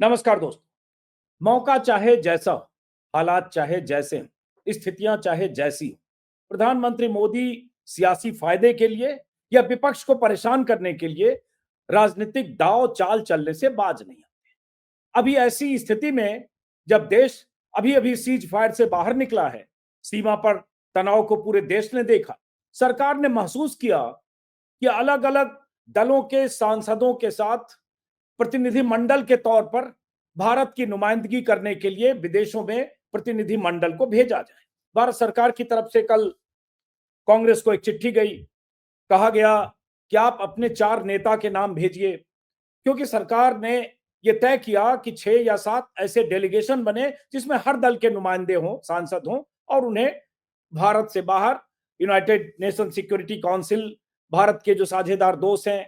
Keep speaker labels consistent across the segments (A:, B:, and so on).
A: नमस्कार दोस्तों। मौका चाहे जैसा, हालात चाहे जैसे हों, स्थितियां चाहे जैसी हों, प्रधानमंत्री मोदी सियासी फायदे के लिए या विपक्ष को परेशान करने के लिए राजनीतिक दांव चाल चलने से बाज नहीं आते। अभी ऐसी स्थिति में जब देश अभी अभी सीज फायर से बाहर निकला है, सीमा पर तनाव को पूरे देश ने देखा, सरकार ने महसूस किया कि अलग अलग दलों के सांसदों के साथ प्रतिनिधि मंडल के तौर पर भारत की नुमाइंदगी करने के लिए विदेशों में प्रतिनिधि मंडल को भेजा जाए। भारत सरकार की तरफ से कल कांग्रेस को एक चिट्ठी गई, कहा गया कि आप अपने 4 नेता के नाम भेजिए, क्योंकि सरकार ने यह तय किया कि 6 या 7 ऐसे डेलीगेशन बने जिसमें हर दल के नुमाइंदे हों, सांसद हों और उन्हें भारत से बाहर United nation security council, Bharat के जो साझेदार दोस्त हैं,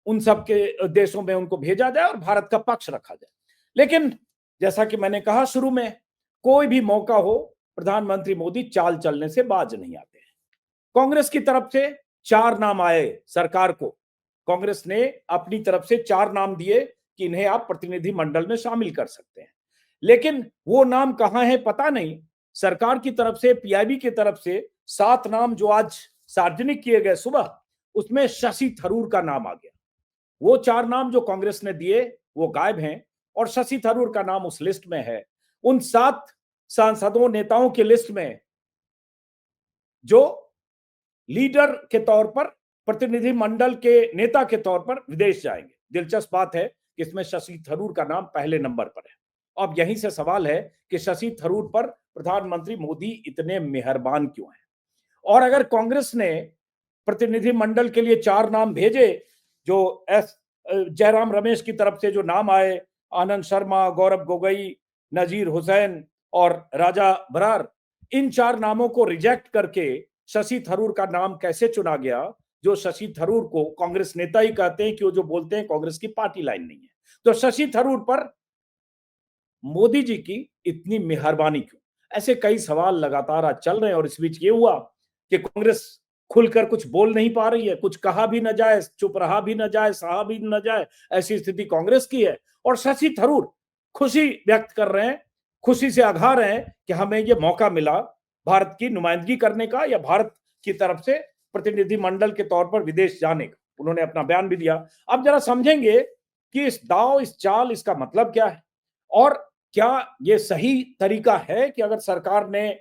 A: उन सब के देशों में उनको भेजा जाए और भारत का पक्ष रखा जाए। लेकिन जैसा कि मैंने कहा शुरू में, कोई भी मौका हो, प्रधानमंत्री मोदी चाल चलने से बाज नहीं आते हैं। कांग्रेस की तरफ से 4 नाम आए सरकार को। कांग्रेस ने अपनी तरफ से 4 नाम दिए कि इन्हें आप प्रतिनिधि मंडल में शामिल कर सकते हैं। लेकिन वो नाम कहां है पता नहीं। सरकार की तरफ से, पीआईबी की तरफ से 7 नाम जो आज सार्वजनिक किए गए सुबह, उसमें शशि थरूर का नाम आ गया। वो 4 नाम जो कांग्रेस ने दिए वो गायब हैं और शशि थरूर का नाम उस लिस्ट में है। उन 7 सांसदों, नेताओं की लिस्ट में जो लीडर के तौर पर, प्रतिनिधि मंडल के नेता के तौर पर विदेश जाएंगे। दिलचस्प बात है कि इसमें शशि थरूर का नाम पहले नंबर पर है। अब यहीं से सवाल है कि शशि थरूर पर प्रधानमंत्री मोदी इतने मेहरबान क्यों हैं? और अगर कांग्रेस ने प्रतिनिधि मंडल के लिए 4 नाम भेजे, जो जयराम रमेश की तरफ से जो नाम आए, आनंद शर्मा, गौरव गोगोई, नजीर हुसैन और राजा बरार, इन 4 नामों को रिजेक्ट करके शशि थरूर का नाम कैसे चुना गया, जो शशि थरूर को कांग्रेस नेता ही कहते हैं कि वो जो बोलते हैं कांग्रेस की पार्टी लाइन नहीं है। तो शशि थरूर पर मोदी जी की इतनी मेहरबानी क्यों? ऐसे कई सवाल लगातार आज चल रहे हैं और इस बीच ये हुआ कि कांग्रेस खुलकर कुछ बोल नहीं पा रही है, कुछ कहा भी न जाए, चुप रहा भी न जाए, सहा भी न जाए, ऐसी स्थिति कांग्रेस की है। और शशि थरूर खुशी व्यक्त कर रहे हैं, खुशी से आघा रहे हैं कि हमें ये मौका मिला भारत की नुमाइंदगी करने का या भारत की तरफ से प्रतिनिधि मंडल के तौर पर विदेश जाने का। उन्होंने अपना बयान भी दिया। अब जरा समझेंगे कि इस दाव, इस चाल, इसका मतलब क्या है और क्या ये सही तरीका है कि अगर सरकार ने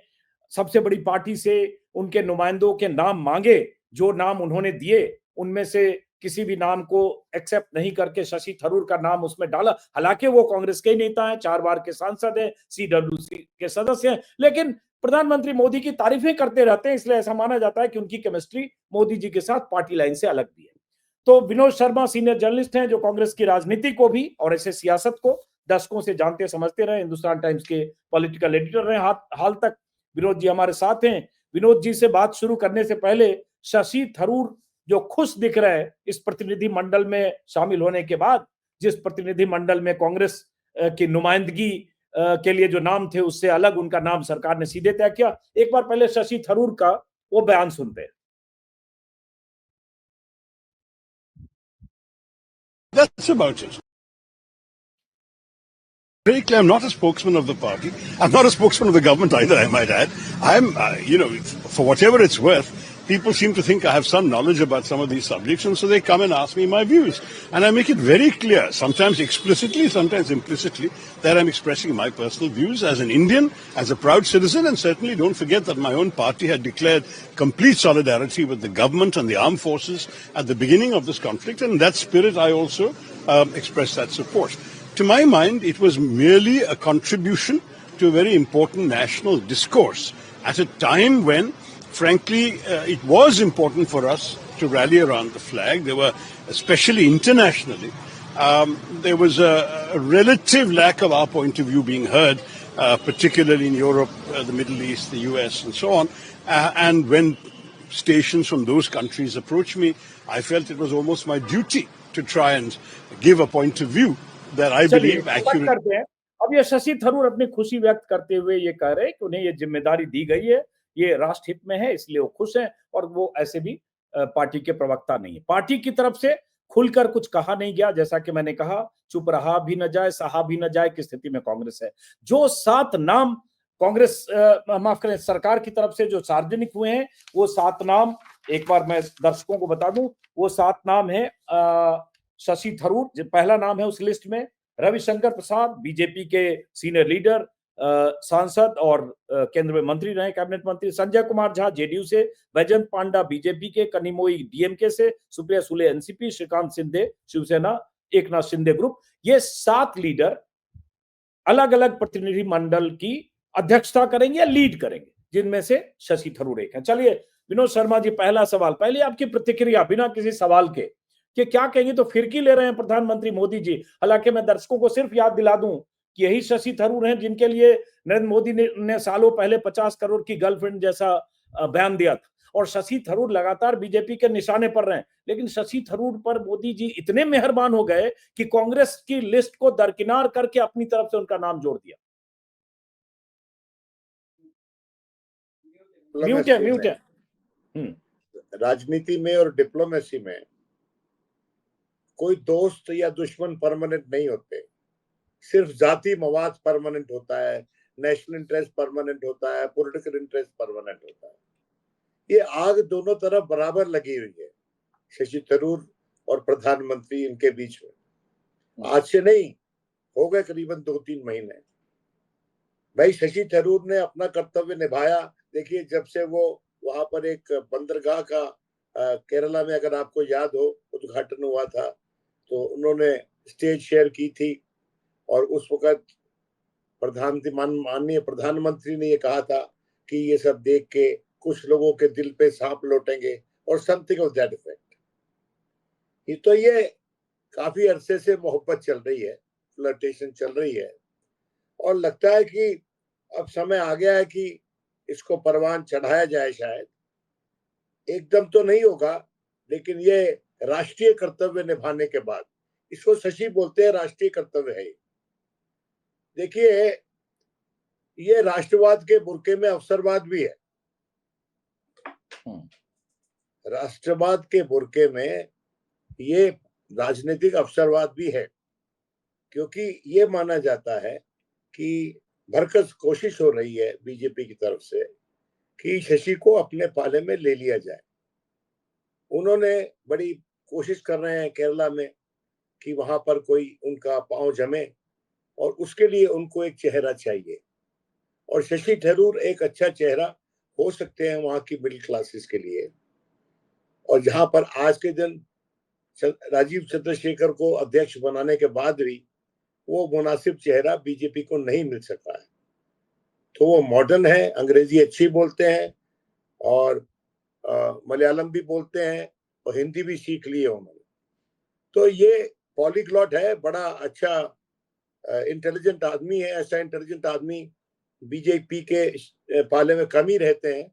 A: सबसे बड़ी पार्टी से उनके नुमाइंदों के नाम मांगे, जो नाम उन्होंने दिए उनमें से किसी भी नाम को एक्सेप्ट नहीं करके शशि थरूर का नाम उसमें डाला। हालांकि वो कांग्रेस के ही नेता हैं, 4 बार के सांसद हैं, सीडब्ल्यूसी के सदस्य हैं, लेकिन प्रधानमंत्री मोदी की तारीफें करते रहते हैं, इसलिए ऐसा माना जाता है कि उनकी केमिस्ट्री मोदी जी के साथ पार्टी लाइन से अलग भी है। तो विनोद शर्मा सीनियर जर्नलिस्ट हैं जो कांग्रेस की राजनीति को भी और ऐसे सियासत को दशकों से जानते समझते रहे, हिंदुस्तान टाइम्स के पॉलिटिकल एडिटर रहे हाल तक। विनोद जी हमारे साथ हैं। विनोद जी से बात शुरू करने से पहले, शशि थरूर जो खुश दिख रहे हैं इस प्रतिनिधि मंडल में शामिल होने के बाद, जिस प्रतिनिधि मंडल में कांग्रेस की नुमाइंदगी के लिए जो नाम थे उससे अलग उनका नाम सरकार ने सीधे तय किया। एक बार पहले शशि थरूर का वो बयान सुनते हैं।
B: That's about it. Very clear, I'm not a spokesman of the party. I'm not a spokesman of the government either, I might add. I'm, for whatever it's worth, people seem to think I have some knowledge about some of these subjects, and so they come and ask me my views. And I make it very clear, sometimes explicitly, sometimes implicitly, that I'm expressing my personal views as an Indian, as a proud citizen, and certainly don't forget that my own party had declared complete solidarity with the government and the armed forces at the beginning of this conflict, and in that spirit I also expressed that support. To my mind, it was merely a contribution to a very important national discourse at a time when, frankly, it was important for us to rally around the flag. There were, especially internationally, there was a relative lack of our point of view being heard, particularly in Europe, the Middle East, the US, and so on. And when stations from those countries approached me, I felt it was almost my duty to try and give a point of view that I believe accurate.
A: अब ये शशि थरूर अपनी खुशी व्यक्त करते हुए ये कह रहे हैं कि उन्हें ये जिम्मेदारी दी गई है, ये राष्ट्र हित में है, इसलिए वो खुश हैं और वो ऐसे भी पार्टी के प्रवक्ता नहीं है। पार्टी की तरफ से खुलकर कुछ कहा नहीं गया। जैसा कि मैंने कहा, चुप रहा भी न जाए, सहा भी न जाए की स्थिति में कांग्रेस है। जो 7 नाम कांग्रेस माफ करें, सरकार की तरफ से जो सार्वजनिक हुए हैं, वो 7 नाम एक बार मैं दर्शकों को बता दूं। वो 7 नाम है शशि थरूर जो पहला नाम है उस लिस्ट में, रविशंकर प्रसाद बीजेपी के सीनियर लीडर, सांसद और केंद्र में मंत्री रहे, कैबिनेट मंत्री, संजय कुमार झा जेडीयू से, बैजंत पांडा बीजेपी के, कनिमोई डीएमके से, सुप्रिया सुले एनसीपी, श्रीकांत शिंदे शिवसेना, एकनाथ शिंदे ग्रुप। ये 7 लीडर अलग अलग प्रतिनिधि मंडल की अध्यक्षता करेंगे या लीड करेंगे, जिनमें से शशि थरूर एक है। चलिए विनोद शर्मा जी, पहला सवाल, पहले आपकी प्रतिक्रिया बिना किसी सवाल के, कि क्या कहेंगे? तो फिरकी ले रहे हैं प्रधानमंत्री मोदी जी। हालांकि मैं दर्शकों को सिर्फ याद दिला दूं कि यही शशि थरूर हैं जिनके लिए नरेंद्र मोदी ने सालों पहले 50 करोड़ की गर्लफ्रेंड जैसा बयान दिया था। और शशि थरूर लगातार बीजेपी के निशाने पर रहे, लेकिन शशि थरूर पर मोदी जी इतने मेहरबान हो गए कि कांग्रेस की लिस्ट को दरकिनार करके अपनी तरफ से उनका नाम जोड़ दिया। म्यूट है।
C: राजनीति में और डिप्लोमेसी में कोई दोस्त या दुश्मन परमानेंट नहीं होते, सिर्फ जाति मवाद परमानेंट होता है, नेशनल इंटरेस्ट परमानेंट होता है, पॉलिटिकल इंटरेस्ट परमानेंट होता है। ये आग दोनों तरफ बराबर लगी हुई है, शशि थरूर और प्रधानमंत्री इनके बीच में। आज से नहीं, हो गए करीबन 2-3 महीने। भाई शशि थरूर ने अपना कर्तव्य निभाया। देखिए, जब से वो वहां पर एक बंदरगाह का केरला में, अगर आपको याद हो, उद्घाटन हुआ था, तो उन्होंने स्टेज शेयर की थी और उस वक्त माननीय प्रधानमंत्री ने ये कहा था कि ये सब देख के कुछ लोगों के दिल पे सांप लौटेंगे और समथिंग ऑफ दैट इफेक्ट। ये काफी अरसे से मोहब्बत चल रही है, फ्लर्टेशन चल रही है, और लगता है कि अब समय आ गया है कि इसको परवान चढ़ाया जाए। शायद एकदम तो नहीं होगा, लेकिन ये राष्ट्रीय कर्तव्य निभाने के बाद, इसको शशि बोलते हैं, राष्ट्रीय कर्तव्य है। देखिए, ये राष्ट्रवाद के बुर्के में अवसरवाद भी है। राष्ट्रवाद के बुर्के में ये राजनीतिक अवसरवाद भी है, क्योंकि ये माना जाता है कि भरकस कोशिश हो रही है बीजेपी की तरफ से कि शशि को अपने पाले में ले लिया जाए। उन्होंने बड़ी कोशिश कर रहे हैं केरला में कि वहां पर कोई उनका पांव जमे, और उसके लिए उनको एक चेहरा चाहिए, और शशि थरूर एक अच्छा चेहरा हो सकते हैं वहां की मिडिल क्लासेस के लिए। और जहां पर आज के दिन राजीव चंद्रशेखर को अध्यक्ष बनाने के बाद भी वो मुनासिब चेहरा बीजेपी को नहीं मिल सका है, तो वो मॉडर्न है, अंग्रेजी अच्छी बोलते हैं और मलयालम भी बोलते हैं और हिंदी भी सीख ली है उन्होंने। तो ये पॉलीग्लॉट है, बड़ा अच्छा इंटेलिजेंट आदमी है। ऐसा इंटेलिजेंट आदमी बीजेपी के पाले में कम ही रहते हैं।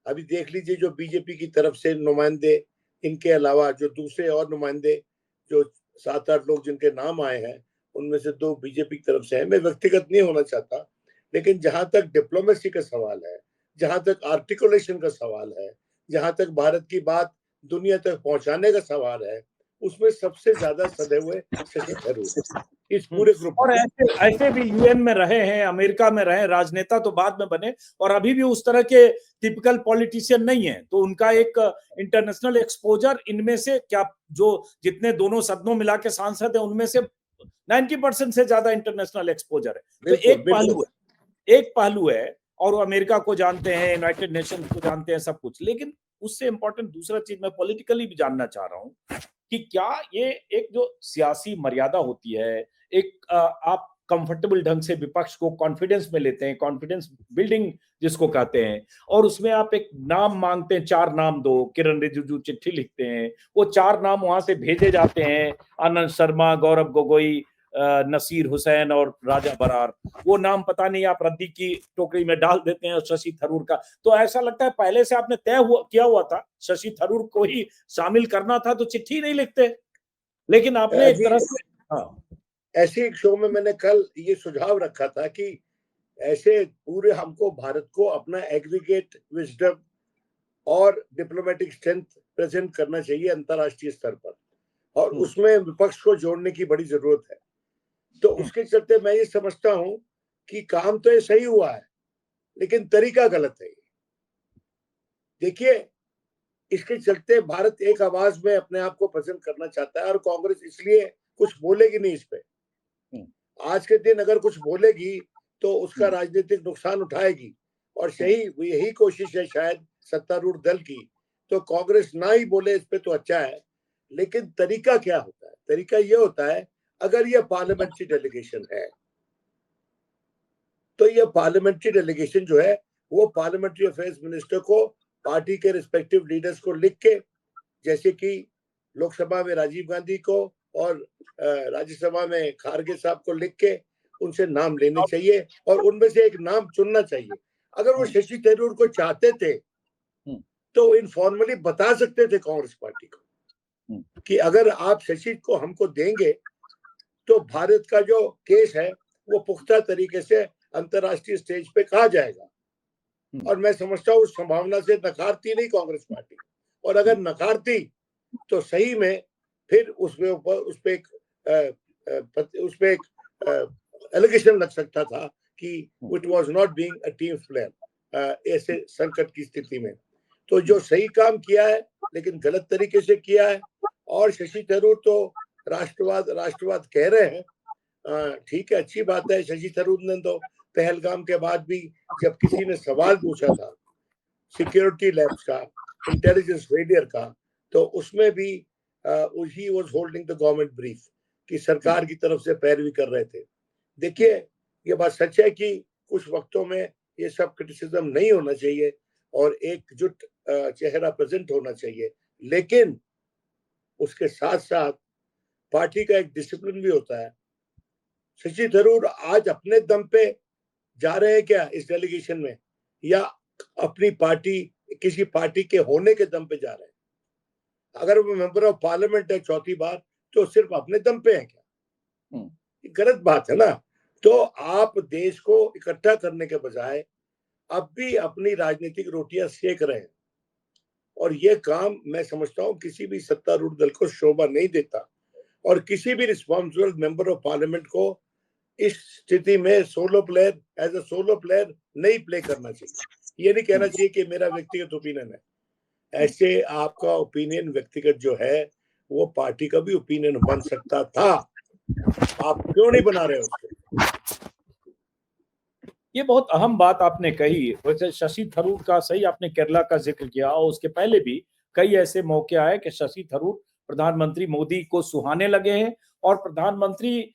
C: अभी देख लीजिए, जो बीजेपी की तरफ से नुमाइंदे, इनके अलावा जो दूसरे और नुमाइंदे, जो 7-8 लोग जिनके नाम आए हैं, उनमें से 2 बीजेपी की तरफ से हैं। मैं व्यक्तिगत नहीं होना चाहता, लेकिन जहां तक डिप्लोमेसी का सवाल है, जहां तक आर्टिकुलेशन का सवाल है, जहां तक भारत की बात दुनिया तक पहुंचाने का सवाल है, उसमें सबसे ज्यादा सदे हुए शशि थरूर इस पूरे ग्रुप
A: और ऐसे भी यूएन में रहे हैं, अमेरिका में रहे, राजनेता तो बाद में बने, और अभी भी उस तरह के टिपिकल पॉलिटिशियन नहीं है, तो उनका एक इंटरनेशनल एक्सपोजर इनमें से, क्या जो जितने दोनों सदनों मिला के सांसद है उनमें से 90% से ज्यादा इंटरनेशनल एक्सपोजर है। तो एक पहलू है, और वो अमेरिका को जानते हैं, यूनाइटेड नेशन को जानते हैं, सब कुछ। लेकिन उससे इंपॉर्टेंट दूसरा चीज मैं पॉलिटिकली भी जानना चाह रहा हूं कि क्या ये एक जो सियासी मर्यादा होती है, एक आप कंफर्टेबल ढंग से विपक्ष को कॉन्फिडेंस में लेते हैं, कॉन्फिडेंस बिल्डिंग जिसको कहते हैं, और उसमें आप एक नाम मांगते हैं, 4 नाम दो, किरण रिजिजू चिट्ठी लिखते हैं, वो 4 नाम वहां से भेजे जाते हैं, आनंद शर्मा, गौरव गोगोई, नसीर हुसैन और राजा बरार। वो नाम पता नहीं आप रद्दी की टोकरी में डाल देते हैं, और शशि थरूर का तो ऐसा लगता है पहले से आपने किया हुआ था, शशि थरूर को ही शामिल करना था, तो चिट्ठी नहीं लिखते। लेकिन आपने एक तरह से
C: ऐसे एक शो में मैंने कल ये सुझाव रखा था कि ऐसे पूरे हमको भारत को अपना एग्रीगेट विजडम और डिप्लोमेटिक स्ट्रेंथ प्रेजेंट करना चाहिए अंतरराष्ट्रीय स्तर पर। और उसमें विपक्ष को जोड़ने की बड़ी जरूरत है। तो उसके चलते मैं ये समझता हूं कि काम तो ये सही हुआ है, लेकिन तरीका गलत है। देखिए, इसके चलते भारत एक आवाज में अपने आप को प्रेजेंट करना चाहता है और कांग्रेस इसलिए कुछ बोलेगी नहीं इस पे। आज के दिन अगर कुछ बोलेगी तो उसका राजनीतिक नुकसान उठाएगी, और यही कोशिश है शायद सत्तारूढ़ दल की। तो कांग्रेस ना ही बोले इस पे तो अच्छा है। लेकिन तरीका क्या होता है? तरीका ये होता है, अगर ये पार्लियामेंट्री डेलीगेशन है तो ये पार्लियामेंट्री डेलीगेशन जो है वो पार्लियामेंट्री अफेयर्स मिनिस्टर को पार्टी के रिस्पेक्टिव लीडर्स को लिख के, जैसे कि लोकसभा में राजीव गांधी को और राज्यसभा में खारगे साहब को लिख के उनसे नाम लेने चाहिए और उनमें से एक नाम चुनना चाहिए। अगर वो शशि थरूर को चाहते थे तो इनफॉर्मली बता सकते थे कांग्रेस पार्टी को कि अगर आप शशि को हमको देंगे तो भारत का जो केस है वो पुख्ता तरीके से अंतर्राष्ट्रीय स्टेज पे कहा जाएगा। और मैं समझता हूँ उस संभावना से नकारती नहीं कांग्रेस पार्टी, और अगर नकारती तो सही में फिर उस पे एक एलिगेशन लग सकता था कि it was not being a team player ऐसे संकट की स्थिति में। तो जो सही काम किया है लेकिन गलत तरीके से किया है। और शशि थरूर तो राष्ट्रवाद कह रहे हैं, ठीक है, अच्छी बात है। शशि थरूर ने तो पहलगाम के बाद भी जब किसी ने सवाल पूछा था सिक्योरिटी लैब्स का, इंटेलिजेंस फेलियर का, तो उसमें भी he was holding the government brief कि सरकार की तरफ से पैरवी कर रहे थे। देखिए, ये बात सच है कि कुछ वक्तों में ये सब क्रिटिसिज्म नहीं होना चाहिए और एकजुट चेहरा प्रेजेंट होना चाहिए, लेकिन उसके साथ साथ पार्टी का एक डिसिप्लिन भी होता है। शशि थरूर आज अपने दम पे जा रहे हैं क्या इस डेलीगेशन में, या अपनी पार्टी किसी पार्टी के होने के दम पे जा रहे हैं? अगर वो मेंबर ऑफ पार्लियामेंट है चौथी बार तो सिर्फ अपने दम पे है क्या? गलत बात है ना। तो आप देश को इकट्ठा करने के बजाय अब भी अपनी राजनीतिक रोटियां सेक रहे हैं, और ये काम मैं समझता हूं किसी भी सत्तारूढ़ दल को शोभा नहीं देता, और किसी भी रिस्पॉन्सिबल मेंबर ऑफ पार्लियामेंट को इस स्थिति में एज अ सोलो प्लेयर नहीं प्ले करना चाहिए। ये नहीं कहना चाहिए कि मेरा व्यक्तिगत ओपिनियन है। ऐसे आपका ओपिनियन व्यक्तिगत जो है वो पार्टी का भी ओपिनियन बन सकता था, आप क्यों नहीं बना रहे उसको?
A: ये बहुत अहम बात आपने कही। वैसे शशि थरूर का सही आपने केरला का जिक्र किया, और उसके पहले भी कई ऐसे मौके आए कि शशि थरूर प्रधानमंत्री मोदी को सुहाने लगे हैं और प्रधानमंत्री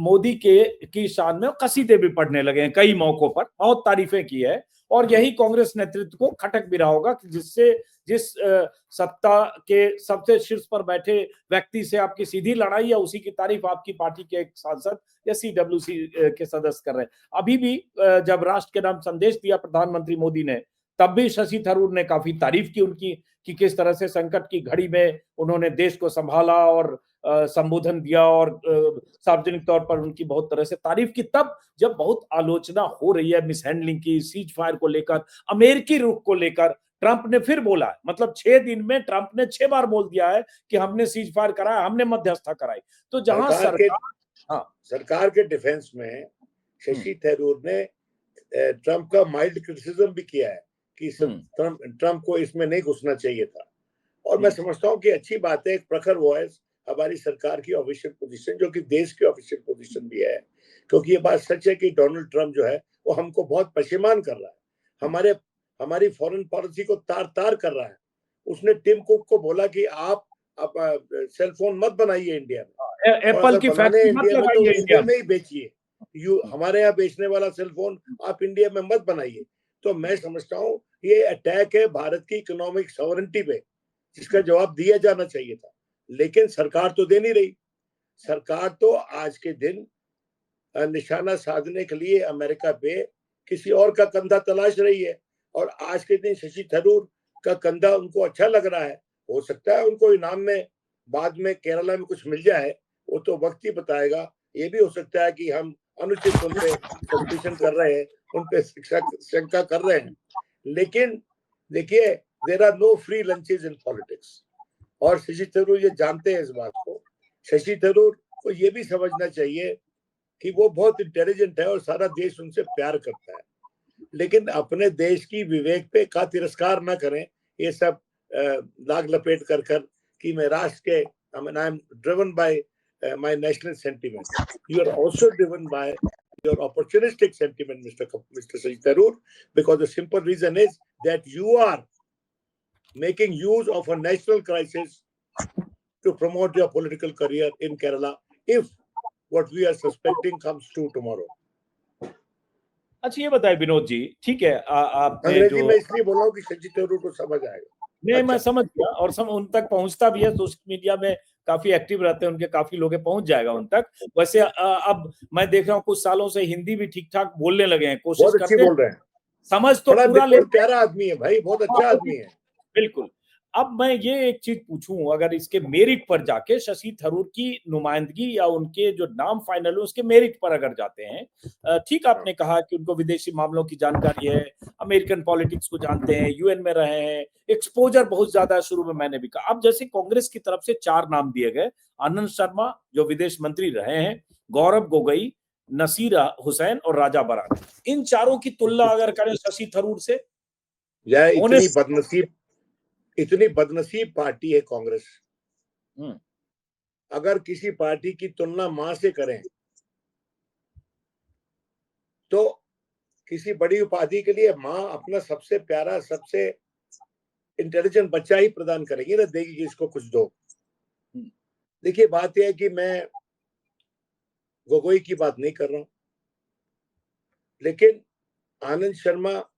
A: मोदी की शान में कसीदे भी पढ़ने लगे हैं। कई मौकों पर बहुत तारीफें की है, और यही कांग्रेस नेतृत्व को खटक भी रहा होगा कि जिस सत्ता के सबसे शीर्ष पर बैठे व्यक्ति से आपकी सीधी लड़ाई है, उसी की तारीफ आपकी पार्टी के एक सांसद या CWC के सदस्य कर रहे हैं। अभी भी जब राष्ट्र के नाम संदेश दिया प्रधानमंत्री मोदी ने, तब भी शशि थरूर ने काफी तारीफ की उनकी कि किस तरह से संकट की घड़ी में उन्होंने देश को संभाला और संबोधन दिया, और सार्वजनिक तौर पर उनकी बहुत तरह से तारीफ की। तब जब बहुत आलोचना हो रही है मिसहैंडलिंग की, सीज फायर को लेकर, अमेरिकी रुख को लेकर, ट्रंप ने फिर बोला, मतलब 6 दिन में ट्रंप ने 6 बार बोल दिया है कि हमने सीज फायर कराया, हमने मध्यस्थता कराई। तो जहां
C: सरकार के डिफेंस में शशि थरूर ने ट्रंप का माइल्ड क्रिटिसिज्म भी किया है कि ट्रंप को इसमें नहीं घुसना चाहिए था। और मैं समझता हूं कि अच्छी बात है, एक प्रखर वॉइस हमारी सरकार की ऑफिशियल पोजीशन, जो कि देश की ऑफिशियल पोजीशन भी है, क्योंकि ये बात सच है कि डोनाल्ड ट्रंप जो है वो हमको बहुत परेशान कर रहा है, हमारी फॉरेन पॉलिसी को तार तार कर रहा है। उसने टिम कुक को बोला कि आप सेल फोन मत बनाइए इंडिया में,
A: एप्पल की फैक्ट्री मत लगाइए,
C: इंडिया में ही बेचिए। हमारे यहाँ बेचने वाला सेल फोन आप इंडिया में मत बनाइए। तो मैं समझता हूँ ये अटैक है भारत की इकोनॉमिक सॉवरेंटी पे, जिसका जवाब दिया जाना चाहिए था, लेकिन सरकार तो दे नहीं रही। सरकार तो आज के दिन निशाना साधने के लिए अमेरिका पे किसी और का कंधा तलाश रही है, और आज के दिन शशि थरूर का कंधा उनको अच्छा लग रहा है। हो सकता है उनको इनाम में बाद में केरला में कुछ मिल जाए, वो तो वक्त ही बताएगा। ये भी हो सकता है कि हम अनुचित उन पे सस्पिशन कर रहे हैं, उन पे शंका कर रहे हैं। लेकिन देखिए, there are no free lunches in politics. और शशि थरूर ये जानते हैं इस बात को। शशि थरूर को ये भी समझना चाहिए कि वो बहुत इंटेलिजेंट है और सारा देश उनसे प्यार करता है, लेकिन अपने देश की विवेक पे का तिरस्कार ना करें। ये सब लाग लपेट कर कि मैं राष्ट्र के, I am driven by my national sentiment. You are also driven by your opportunistic sentiment, Mr. Shashi Tharoor, because the simple reason is that you are making use of a national crisis to promote your political career in Kerala, if what we are suspecting comes true tomorrow.
A: अच्छा ये बताए विनोद जी, ठीक है, आपने
C: अंग्रेजी
A: जो
C: में इसलिए बोला हूँ कि शशि थरूर को समझ आएगा।
A: नहीं, मैं
C: अच्छा।
A: समझ गया, और उन तक पहुंचता भी है, सोशल मीडिया में काफी एक्टिव रहते हैं, उनके काफी लोग पहुंच जाएगा उन तक। वैसे अब मैं देख रहा हूँ कुछ सालों से हिंदी भी ठीक ठाक बोलने लगे हैं, कोशिश
C: बहुत अच्छी
A: करते हैं,
C: बोल रहे हैं,
A: समझ तो
C: बड़ा
A: पूरा
C: बिल्कुल
A: लेते हैं।
C: प्यारा आदमी है भाई, बहुत अच्छा आदमी है।
A: बिल्कुल। अब मैं ये एक चीज पूछूं, अगर इसके मेरिट पर जाके शशि थरूर की नुमाइंदगी या उनके जो नाम फाइनल हो उसके मेरिट पर अगर जाते हैं, ठीक आपने कहा कि उनको विदेशी मामलों की जानकारी है, अमेरिकन पॉलिटिक्स को जानते हैं, यूएन में रहे हैं, एक्सपोजर बहुत ज्यादा है, शुरू में मैंने भी कहा। अब जैसे कांग्रेस की तरफ से 4 नाम दिए गए, आनंद शर्मा जो विदेश मंत्री रहे हैं, गौरव गोगोई, नसीर हुसैन और राजा बरार, इन चारों की तुलना अगर करें शशि थरूर से,
C: यह
A: होने
C: इतनी बदनसीब पार्टी है कांग्रेस। अगर किसी पार्टी की तुलना मां से करें तो किसी बड़ी उपाधि के लिए मां अपना सबसे प्यारा, सबसे इंटेलिजेंट बच्चा ही प्रदान करेगी ना, देगी कि इसको कुछ दो। देखिए बात यह है कि मैं गोगोई की बात नहीं कर रहा हूं, लेकिन Anand Sharma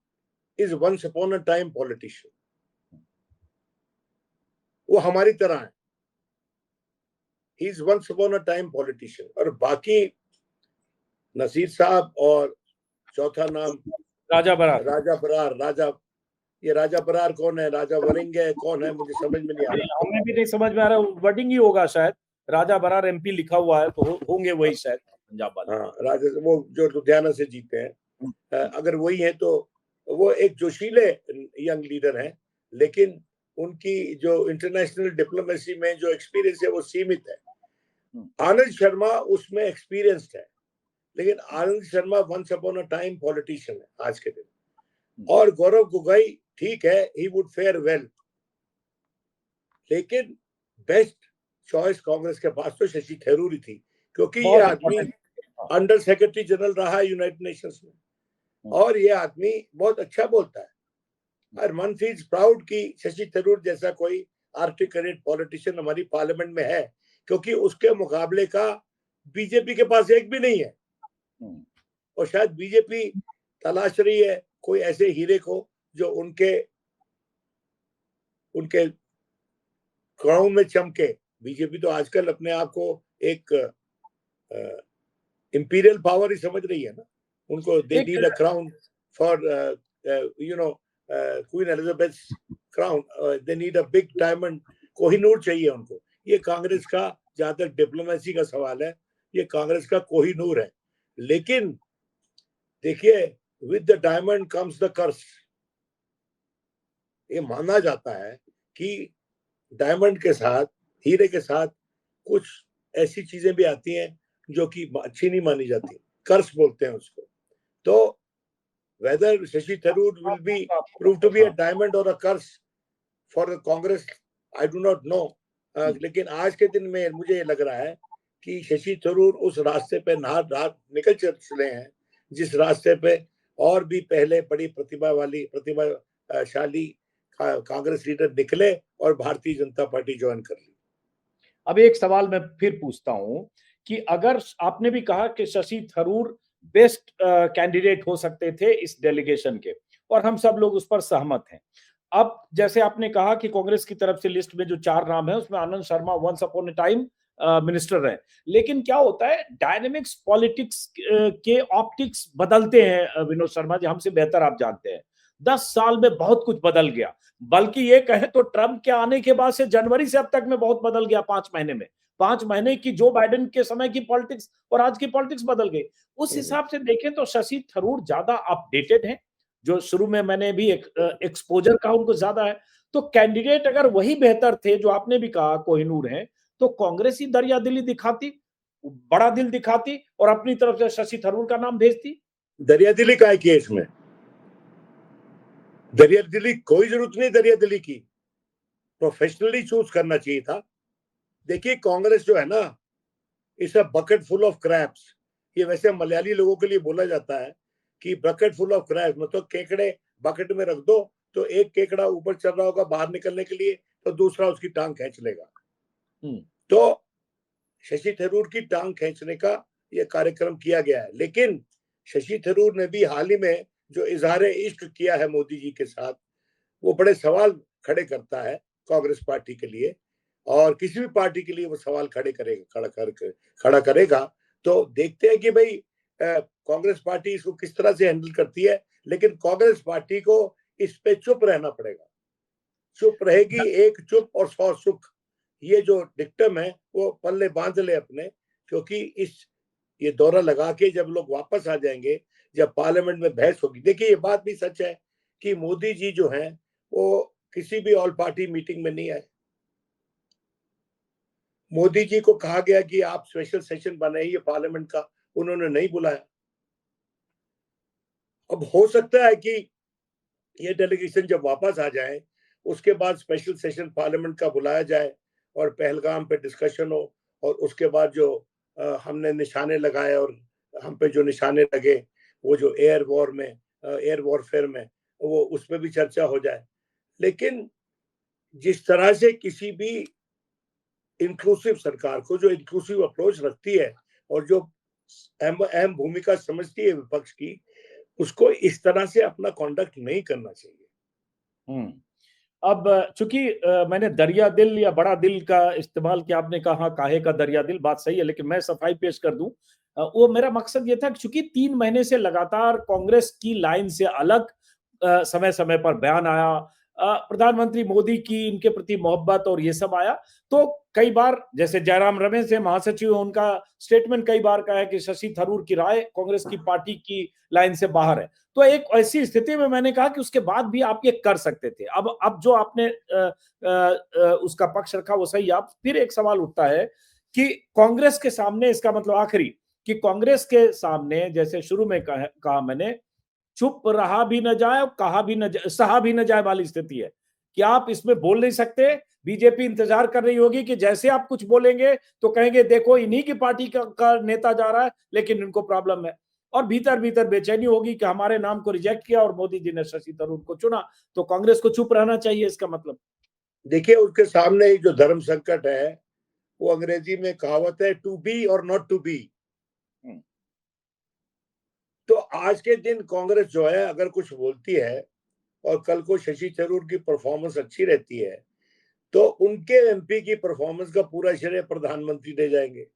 C: is once upon a time politician. वो हमारी तरह है, he is once upon a time politician. और बाकी नसीर साहब और चौथा नाम
A: राजा बरार।
C: ये राजा बरार कौन है, राजा वरिंग है, कौन है, मुझे समझ में नहीं आ रहा।
A: हमें भी नहीं समझ में आ रहा, वर्डिंग ही होगा शायद, राजा बरार एमपी लिखा हुआ है तो होंगे वही शायद पंजाब वाले।
C: हाँ, राजा वो जो लुधियाना से जीते हैं, अगर वही है तो वो एक जोशीले यंग लीडर हैं, लेकिन उनकी जो इंटरनेशनल डिप्लोमेसी में जो एक्सपीरियंस है वो सीमित है। आनंद शर्मा उसमें एक्सपीरियंस्ड है, लेकिन Anand Sharma once upon a time politician है आज के दिन। और गौरव गोगोई ठीक है, ही वुड फेयर वेल, लेकिन बेस्ट चॉइस कांग्रेस के पास तो शशि थरूर ही थी, क्योंकि ये आदमी अंडर सेक्रेटरी जनरल रहा है यूनाइटेड नेशंस में, और ये आदमी बहुत अच्छा बोलता है। और मन फील्स प्राउड कि शशि थरूर जैसा कोई आर्टिकुलेट पॉलिटिशियन हमारी पार्लियामेंट में है, क्योंकि उसके मुकाबले का बीजेपी के पास एक भी नहीं है। और शायद बीजेपी तलाश रही है कोई ऐसे हीरे को जो उनके क्राउन में चमके। बीजेपी तो आजकल अपने आप को एक इंपीरियल पावर ही समझ रही है ना। उनको they need a crown for queen Elizabeth crown, they need a big diamond, Kohinoor चाहिए उनको। ये कांग्रेस का, जहां तक डिप्लोमेसी का सवाल है, ये कांग्रेस का कोहिनूर है। लेकिन देखिए, with the diamond comes the curse. ये माना जाता है कि डायमंड के साथ, हीरे के साथ कुछ ऐसी चीजें भी आती हैं जो कि अच्छी नहीं मानी जाती, कर्स बोलते हैं उसको। तो whether Shashi Tharoor will be prove to be a diamond or a curse for Congress, I do not know. लेकिन आज के दिन में मुझे ये लग रहा है कि शशि थरूर उस रास्ते पे निकल चले हैं जिस रास्ते पे और भी पहले बड़ी प्रतिभाशाली कांग्रेस लीडर निकले और भारतीय जनता पार्टी ज्वाइन कर ली।
A: अब एक सवाल मैं फिर पूछता हूं कि अगर आपने भी कहा कि शशि थरूर बेस्ट कैंडिडेट हो सकते थे इस डेलीगेशन के, और हम सब लोग उस पर सहमत हैं। अब जैसे आपने कहा कि कांग्रेस की तरफ से लिस्ट में जो 4 नाम है उसमें Anand Sharma once upon a time minister रहे, लेकिन क्या होता है, डायनेमिक्स पॉलिटिक्स के ऑप्टिक्स बदलते हैं। विनोद शर्मा जी, हमसे बेहतर आप जानते हैं, 10 साल में बहुत कुछ बदल गया। बल्कि ये कहें तो ट्रंप के आने के बाद से जनवरी से अब तक में बहुत बदल गया। 5 महीने में, 5 महीने की जो बाइडेन के समय की पॉलिटिक्स और आज की पॉलिटिक्स बदल गई। उस हिसाब से देखें तो शशि थरूर ज्यादा अपडेटेड है, जो शुरू में मैंने भी एक्सपोजर का उनको ज्यादा है। तो कैंडिडेट अगर वही बेहतर थे जो आपने भी कहा कोहिनूर हैं, तो कांग्रेस ही दरिया दिली दिखाती, बड़ा दिल दिखाती और अपनी तरफ से शशि थरूर का नाम भेजती।
C: दरिया दिली का है केस में, दरिया दिली कोई जरूरत नहीं, दरिया दिली की प्रोफेशनली चूज करना चाहिए था। देखिए कांग्रेस जो है ना, it's a bucket full of crabs. ये वैसे मलयाली लोगों के लिए बोला जाता है कि बकेट फुल ऑफ क्रैब्स, मतलब केकड़े बकेट में रख दो तो एक केकड़ा ऊपर चल रहा होगा बाहर निकलने के लिए, तो दूसरा उसकी टांग खींच लेगा। तो शशि थरूर की टांग खींचने का यह कार्यक्रम किया गया है। लेकिन शशि थरूर ने भी हाल ही में जो इजहार इश्क किया है मोदी जी के साथ, वो बड़े सवाल खड़े करता है कांग्रेस पार्टी के लिए, और किसी भी पार्टी के लिए वो सवाल खड़ा करेगा। तो देखते हैं कि भाई कांग्रेस पार्टी इसको किस तरह से हैंडल करती है। लेकिन कांग्रेस पार्टी को इस पे चुप रहना पड़ेगा। चुप रहेगी एक चुप और 100 सुख, ये जो डिक्टम है वो पल्ले बांध ले अपने, क्योंकि ये दौरा लगा के जब लोग वापस आ जाएंगे, जब पार्लियामेंट में बहस होगी। देखिए ये बात भी सच है कि मोदी जी जो हैं वो किसी भी ऑल पार्टी मीटिंग में नहीं आए। मोदी जी को कहा गया कि आप स्पेशल सेशन बनाइए पार्लियामेंट का, उन्होंने नहीं बुलाया। अब हो सकता है कि ये डेलीगेशन जब वापस आ जाए उसके बाद स्पेशल सेशन पार्लियामेंट का बुलाया जाए और पहलगाम पे डिस्कशन हो, और उसके बाद जो हमने निशाने लगाए और हम पे जो निशाने लगे वो जो एयर वॉरफेयर में वो उस पर भी चर्चा हो जाए। लेकिन जिस तरह से किसी भी इंक्लूसिव सरकार को जो इंक्लूसिव अप्रोच रखती है और जो अहम भूमिका समझती है विपक्ष की, उसको इस तरह से अपना कॉन्डक्ट नहीं करना चाहिए।
A: अब चूंकि मैंने दरिया दिल या बड़ा दिल का इस्तेमाल किया, आपने कहा काहे का दरिया दिल, बात सही है, लेकिन मैं सफाई पेश कर दूं। वो मेरा मकसद ये था कि चूंकि 3 महीने से लगातार कांग्रेस की लाइन से अलग समय समय पर बयान आया, प्रधानमंत्री मोदी की इनके प्रति मोहब्बत और ये सब आया, तो कई बार जैसे जयराम रमेश है महासचिव, उनका स्टेटमेंट कई बार कहा है कि शशि थरूर की राय कांग्रेस की पार्टी की लाइन से बाहर है। तो एक ऐसी स्थिति में मैंने कहा कि उसके बाद भी आप ये कर सकते थे। अब जो आपने उसका पक्ष रखा वो सही। आप फिर एक सवाल उठता है कि कांग्रेस के सामने, इसका मतलब आखिरी, कि कांग्रेस के सामने जैसे शुरू में कहा मैंने, चुप रहा भी न जाए और कहा भी न जाए, सहा भी न जाए वाली स्थिति है कि आप इसमें बोल नहीं सकते। बीजेपी इंतजार कर रही होगी कि जैसे आप कुछ बोलेंगे तो कहेंगे देखो इन्हीं की पार्टी का नेता जा रहा है, लेकिन इनको प्रॉब्लम है। और भीतर भीतर बेचैनी होगी कि हमारे नाम को रिजेक्ट किया और मोदी जी ने शशि थरूर को चुना, तो कांग्रेस को चुप रहना चाहिए, इसका मतलब।
C: देखिए उसके सामने एक जो धर्म संकट है, वो अंग्रेजी में कहावत है टू बी और नॉट टू बी। तो आज के दिन कांग्रेस जो है अगर कुछ बोलती है और कल को शशि थरूर की परफॉर्मेंस अच्छी रहती है, तो उनके एमपी की परफॉर्मेंस का पूरा श्रेय प्रधानमंत्री ले जाएंगे।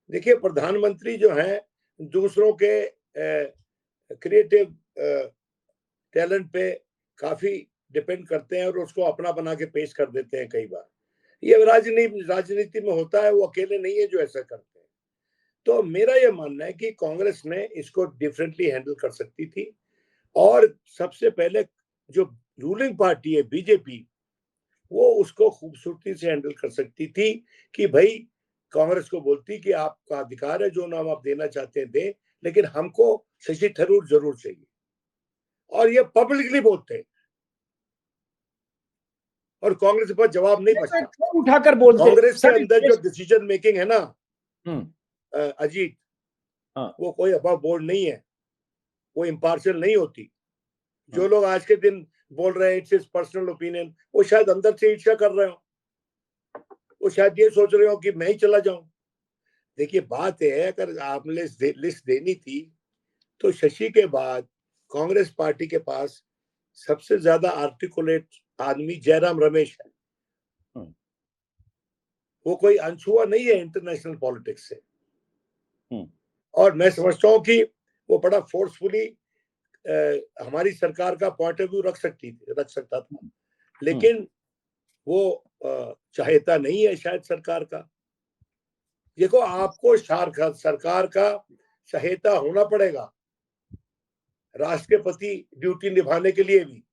C: देखिए प्रधानमंत्री जो है दूसरों के क्रिएटिव टैलेंट पे काफी डिपेंड करते हैं और उसको अपना बना के पेश कर देते हैं। कई बार ये राजनीति में होता है, वो अकेले नहीं है जो ऐसा करते हैं। तो मेरा ये मानना है कि कांग्रेस ने इसको डिफरेंटली हैंडल कर सकती थी, और सबसे पहले जो रूलिंग पार्टी है बीजेपी, वो उसको खूबसूरती से हैंडल कर सकती थी कि भाई कांग्रेस को बोलती कि आपका अधिकार है, जो नाम आप देना चाहते हैं दें, लेकिन हमको शशि थरूर जरूर चाहिए। और ये पब्लिकली बोलते और कांग्रेस पर जवाब नहीं बचता।
A: उठाकर बोलते
C: कांग्रेस के अंदर जो डिसीजन मेकिंग है ना अजीत, वो कोई अबव बोर्ड नहीं है, वो इम्पार्शियल नहीं होती। जो लोग आज के दिन बोल रहे हैं इट्स हिज पर्सनल ओपिनियन, वो शायद अंदर से ईर्ष्या कर रहे हो, वो शायद ये सोच रहे हो कि मैं ही चला जाऊं। देखिए बात है, अगर आपने लिस्ट देनी थी तो शशि के बाद कांग्रेस पार्टी के पास सबसे ज्यादा आर्टिकुलेट आदमी जयराम रमेश है। वो कोई अनछुआ नहीं है इंटरनेशनल पॉलिटिक्स से, और मैं समझता हूँ कि वो बड़ा फोर्सफुली हमारी सरकार का पॉइंट ऑफ व्यू रख सकता था। लेकिन वो चाहता नहीं है शायद सरकार का। देखो आपको सरकार का चाहता होना पड़ेगा, राष्ट्र के प्रति ड्यूटी निभाने के लिए भी।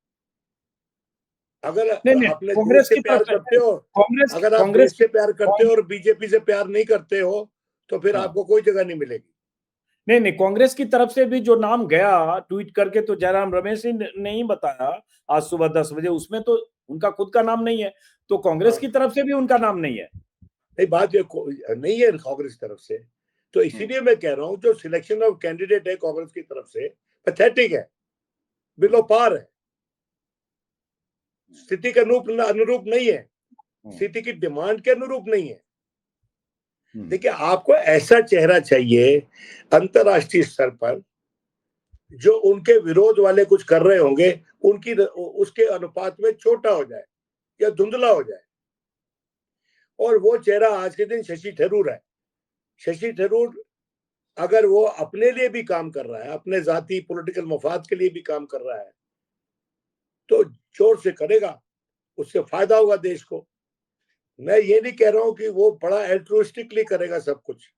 C: अगर
A: नहीं
C: आपने देश
A: कांग्रेस
C: से
A: की
C: प्यार
A: तरफ
C: करते हो,
A: कांग्रेस
C: अगर आप
A: कांग्रेस
C: देश से प्यार करते हो और बीजेपी से प्यार नहीं करते हो, तो फिर
A: हाँ।
C: आपको कोई जगह नहीं मिलेगी।
A: नहीं कांग्रेस की तरफ से भी जो नाम गया ट्वीट करके, तो जयराम रमेश ने ही बताया आज सुबह 10 बजे, उसमें तो उनका खुद का नाम नहीं है, तो कांग्रेस की तरफ से भी उनका नाम नहीं है।
C: नहीं, बात ये नहीं है कांग्रेस की तरफ से, तो इसीलिए मैं कह रहा हूं जो सिलेक्शन ऑफ कैंडिडेट है कांग्रेस की तरफ से पैथेटिक है, बिलो पार है, स्थिति के अनुरूप नहीं है, स्थिति की डिमांड के अनुरूप नहीं है। देखिए, आपको ऐसा चेहरा चाहिए अंतरराष्ट्रीय स्तर पर जो उनके विरोध वाले कुछ कर रहे होंगे उनकी उसके अनुपात में छोटा हो जाए या धुंधला हो जाए, और वो चेहरा आज के दिन शशि थरूर है। शशि थरूर अगर वो अपने लिए भी काम कर रहा है, अपने जाती पॉलिटिकल मफाद के लिए भी काम कर रहा है, तो जोर से करेगा, उससे फायदा होगा देश को। मैं ये नहीं कह रहा हूं कि वो बड़ा एल्ट्रुइस्टिकली करेगा सब कुछ,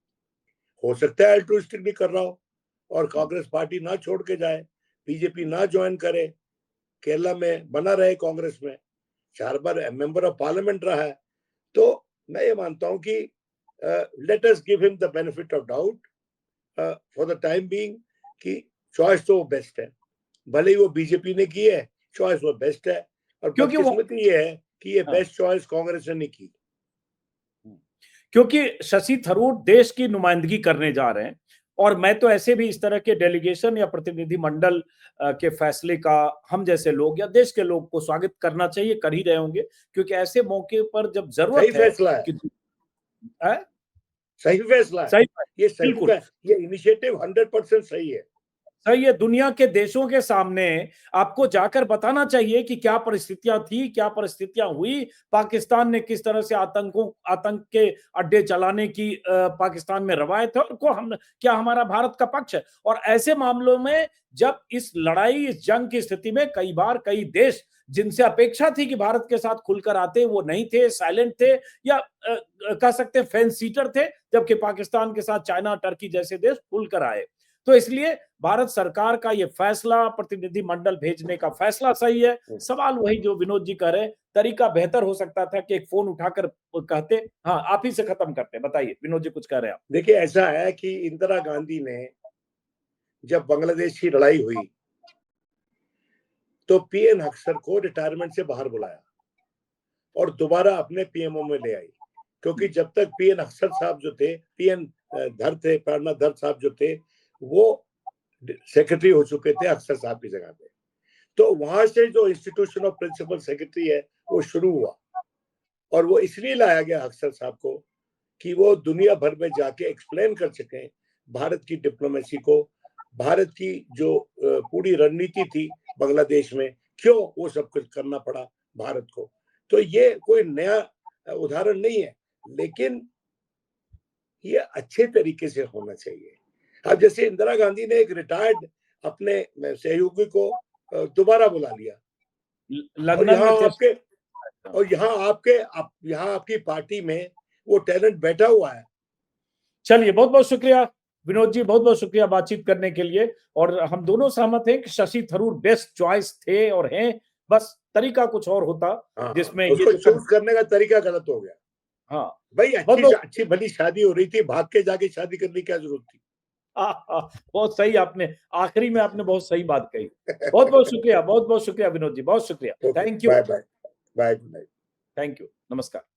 C: हो सकता है एल्ट्रुइस्टिकली कर रहा हो और कांग्रेस पार्टी ना छोड़ के जाए, बीजेपी ना ज्वाइन करे, केरला में बना रहे कांग्रेस में, 4 बार मेंबर ऑफ पार्लियामेंट रहा है, तो मैं ये मानता हूं कि let us give him the benefit of doubt for the time being कि चॉइस तो बेस्ट है, भले ही वो बीजेपी ने की है, चॉइस वो बेस्ट है, और
A: क्योंकि
C: बदकिस्मती ये है कि ये बेस्ट चॉइस कांग्रेस ने नहीं की,
A: क्योंकि शशि थरूर देश की नुमाइंदगी करने जा रहे हैं, और मैं तो ऐसे भी इस तरह के डेलीगेशन या प्रतिनिधि मंडल के फैसले का हम जैसे लोग या देश के लोग को स्वागत करना चाहिए, कर ही रहे होंगे, क्योंकि ऐसे मौके पर जब जरूरत
C: सही फैसला है, सही फैसला है,
A: सही,
C: ये सही
A: बिल्कुल
C: ये इनिशिएटिव 100% सही है।
A: सही है। दुनिया के देशों के सामने आपको जाकर बताना चाहिए कि क्या परिस्थितियां थी, क्या परिस्थितियां हुई, पाकिस्तान ने किस तरह से आतंक के अड्डे चलाने की पाकिस्तान में रवायत है, और क्या हमारा भारत का पक्ष है। और ऐसे मामलों में जब इस लड़ाई, इस जंग की स्थिति में कई बार कई देश जिनसे अपेक्षा थी कि भारत के साथ खुलकर आते, वो नहीं थे, साइलेंट थे, या कह सकते फेंस सीटर थे, जबकि पाकिस्तान के साथ चाइना, टर्की जैसे देश खुलकर आए। तो इसलिए भारत सरकार का ये फैसला, प्रतिनिधि मंडल भेजने का फैसला सही है। सवाल वही जो विनोद जी कह रहे हैं, तरीका बेहतर हो सकता था कि एक फोन उठाकर कहते। हाँ, आप ही से खत्म करते, बताइए विनोद जी, कुछ कह रहे हैं आप।
C: देखिए, ऐसा है कि इंदिरा गांधी ने जब बांग्लादेश की लड़ाई हुई तो पीएन अख्तर को रिटायरमेंट से बाहर बुलाया और दोबारा अपने पीएमओ में ले आई, क्योंकि जब तक पीएन अख्तर साहब जो थे, पीएन धर थे, प्रेरणा धर साहब जो थे, वो सेक्रेटरी हो चुके थे अख्तर साहब की जगह पे, तो वहां से जो इंस्टीट्यूशन ऑफ प्रिंसिपल सेक्रेटरी है वो शुरू हुआ, और वो इसलिए लाया गया अख्तर साहब को कि वो दुनिया भर में जाके एक्सप्लेन कर सकें भारत की डिप्लोमेसी को, भारत की जो पूरी रणनीति थी बांग्लादेश में, क्यों वो सब कुछ करना पड़ा भारत को। तो ये कोई नया उदाहरण नहीं है, लेकिन ये अच्छे तरीके से होना चाहिए। अब जैसे इंदिरा गांधी ने एक रिटायर्ड अपने सहयोगी को दोबारा बुला लिया, और यहाँ आपकी पार्टी में वो टैलेंट बैठा हुआ है।
A: चलिए, बहुत बहुत शुक्रिया विनोद जी, बहुत बहुत शुक्रिया बातचीत करने के लिए। और हम दोनों सहमत हैं कि शशि थरूर बेस्ट चॉइस थे और हैं, बस तरीका कुछ और होता जिसमें
C: उसको चूज करने का तरीका गलत हो गया।
A: हाँ
C: भाई, अच्छी भली शादी हो रही थी, भाग के जाके शादी करने की क्या जरूरत थी।
A: बहुत सही, आपने आखिरी में आपने बहुत सही बात कही। बहुत बहुत शुक्रिया, बहुत बहुत शुक्रिया विनोद जी, बहुत शुक्रिया। Thank you,
C: bye bye bye,
A: thank you, नमस्कार।